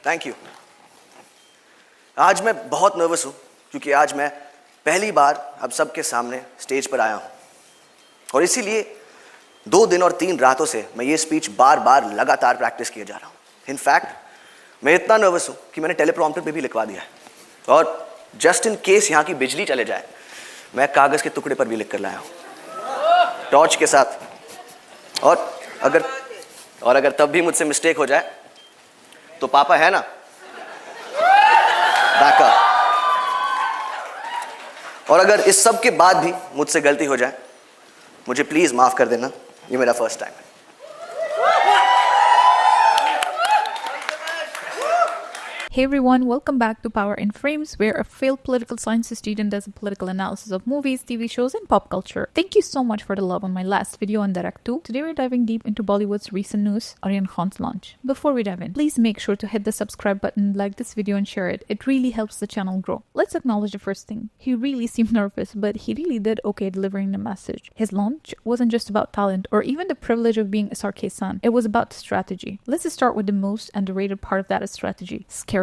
Thank you. आज मैं बहुत नर्वस हूँ क्योंकि आज मैं पहली बार अब सबके सामने स्टेज पर आया हूँ और इसीलिए 2 दिन और 3 रातों से मैं ये स्पीच बार बार लगातार प्रैक्टिस किए जा रहा हूँ। इनफैक्ट मैं इतना नर्वस हूँ कि मैंने टेलीप्रॉम्प्टर पे भी लिखवा दिया है और जस्ट इन केस यहाँ की बिजली चले जाए मैं कागज़ के टुकड़े पर भी लिख कर लाया हूँ टॉर्च के साथ। और अगर तब भी मुझसे मिस्टेक हो जाए तो पापा है ना, बैकअप। और अगर इस सब के बाद भी मुझसे गलती हो जाए मुझे प्लीज माफ कर देना, ये मेरा फर्स्ट टाइम है। Hey everyone, welcome back to PowerNFrames, where a failed political science student does a political analysis of movies, TV shows, and pop culture. Thank you so much for the love on my last video on Dissect 2. Today we're diving deep into Bollywood's recent news, Aryan Khan's launch. Before we dive in, please make sure to hit the subscribe button, like this video, and share it. It really helps the channel grow. Let's acknowledge the first thing. He really seemed nervous, but he really did okay delivering the message. His launch wasn't just about talent or even the privilege of being a scarce son. It was about strategy. Let's just start with the most underrated part of that strategy: scarcity.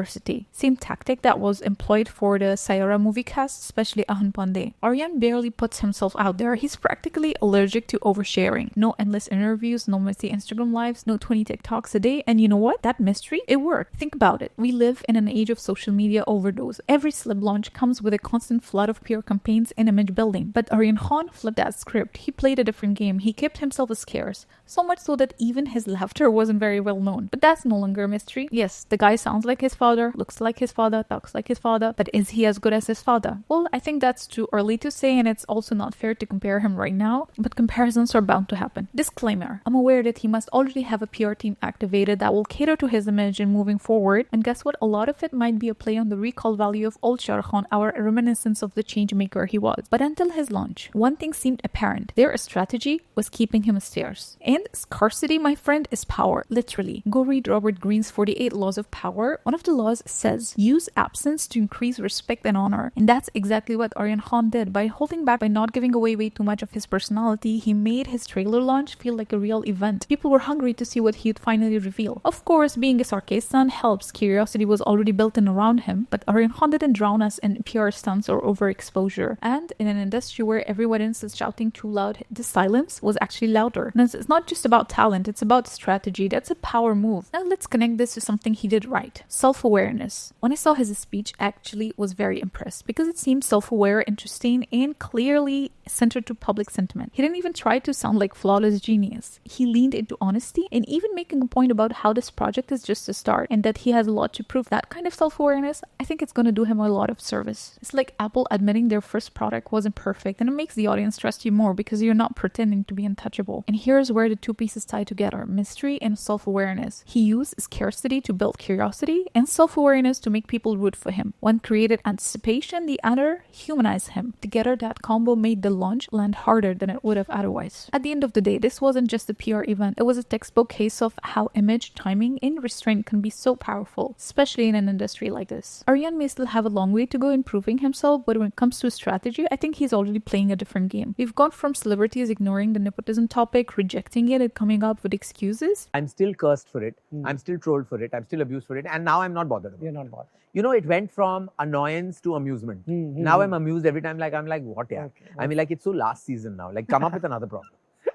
Same tactic that was employed for the Sayara movie cast, especially Ahan Pandey. Aryan barely puts himself out there. He's practically allergic to oversharing. No endless interviews, no messy Instagram lives, no 20 TikToks a day. And you know what? That mystery, it worked. Think about it. We live in an age of social media overdose. Every celeb launch comes with a constant flood of PR campaigns and image building. But Aryan Khan flipped that script. He played a different game. He kept himself as scarce. So much so that even his laughter wasn't very well known. But that's no longer a mystery. Yes, the guy sounds like his father, looks like his father, talks like his father, but is he as good as his father? Well, I think that's too early to say, and it's also not fair to compare him right now, but comparisons are bound to happen. Disclaimer: I'm aware that he must already have a PR team activated that will cater to his image in moving forward, and guess what? A lot of it might be a play on the recall value of old Shah Rukh Khan, our reminiscence of the change maker he was. But until his launch, one thing seemed apparent: their strategy was keeping him scarce. And scarcity, my friend, is power. Literally. Go read Robert Greene's 48 Laws of Power. One of the laws says use absence to increase respect and honor, and that's exactly what Aryan Khan did. By holding back, by not giving away way too much of his personality, he made his trailer launch feel like a real event. People were hungry to see what he'd finally reveal. Of course, being a scarce son helps. Curiosity was already built in around him, but Aryan Khan didn't drown us in PR stunts or overexposure. And in an industry where everyone else is shouting too loud, the silence was actually louder. And it's not just about talent, it's about strategy. That's a power move. Now let's connect this to something he did right: self-awareness. When I saw his speech, I actually was very impressed because it seemed self-aware, interesting, and clearly centered to public sentiment. He didn't even try to sound like flawless genius. He leaned into honesty and even making a point about how this project is just a start and that he has a lot to prove. That kind of self-awareness, I think it's going to do him a lot of service. It's like Apple admitting their first product wasn't perfect, and it makes the audience trust you more because you're not pretending to be untouchable. And here's where the two pieces tie together: mystery and self-awareness. He used scarcity to build curiosity and self-awareness to make people root for him. One created anticipation, the other humanized him. Together, that combo made the launch land harder than it would have otherwise. At the end of the day, this wasn't just a PR event. It was a textbook case of how image, timing, and restraint can be so powerful, especially in an industry like this. Aryan may still have a long way to go in proving himself, but when it comes to strategy, I think he's already playing a different game. We've gone from celebrities ignoring the nepotism topic, rejecting it, and coming up with excuses. I'm still cursed for it. I'm still trolled for it. I'm still abused for it. And now I'm not bothered about it. You're not bothered. You know, it went from annoyance to amusement. Now I'm amused every time. Like, I'm like, what? Yeah. Okay. I mean, like, it's so last season now. Like, come up with another problem.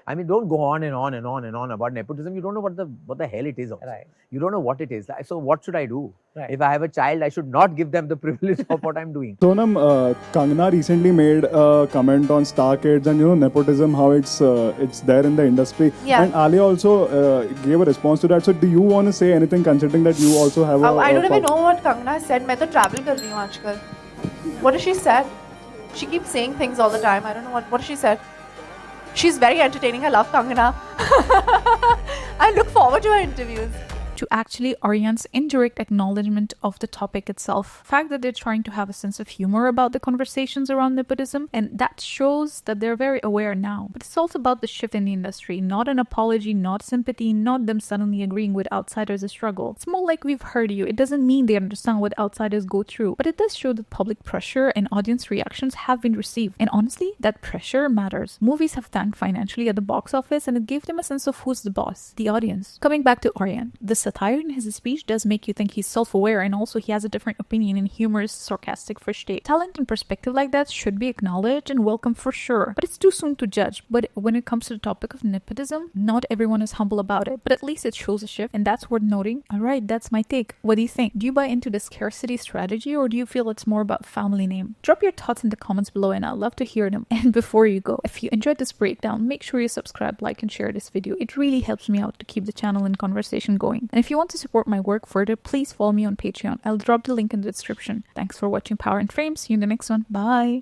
I mean, don't go on and on and on and on about nepotism. You don't know what the hell it is also. Right. You don't know what it is. So what should I do? Right. If I have a child, I should not give them the privilege of what I'm doing. Sonam, Kangana recently made a comment on Star Kids and nepotism, how it's there in the industry. Yeah. And Alia also gave a response to that. So do you want to say anything, considering that you also have I don't even know what Kangana said. मैं तो travel कर रही हूँ आजकल. What has she said? She keeps saying things all the time. I don't know what has she said. She's very entertaining. I love Kangana. I look forward to her interviews. To actually Aryan's indirect acknowledgement of the topic itself. The fact that they're trying to have a sense of humor about the conversations around nepotism, and that shows that they're very aware now. But it's also about the shift in the industry, not an apology, not sympathy, not them suddenly agreeing with outsiders' struggle. It's more like we've heard you. It doesn't mean they understand what outsiders go through, but it does show that public pressure and audience reactions have been received. And honestly, that pressure matters. Movies have tanked financially at the box office, and it gave them a sense of who's the boss, the audience. Coming back to Aryan, the satire in his speech does make you think he's self-aware, and also he has a different opinion and humorous, sarcastic for state. Talent and perspective like that should be acknowledged and welcome for sure, but it's too soon to judge. But when it comes to the topic of nepotism, not everyone is humble about it, but at least it shows a shift, and that's worth noting. Alright, that's my take. What do you think? Do you buy into the scarcity strategy, or do you feel it's more about family name? Drop your thoughts in the comments below and I'd love to hear them. And before you go, if you enjoyed this breakdown, make sure you subscribe, like, and share this video. It really helps me out to keep the channel and conversation going. And if you want to support my work further, please follow me on Patreon. I'll drop the link in the description. Thanks for watching Power and Frames. See you in the next one. Bye!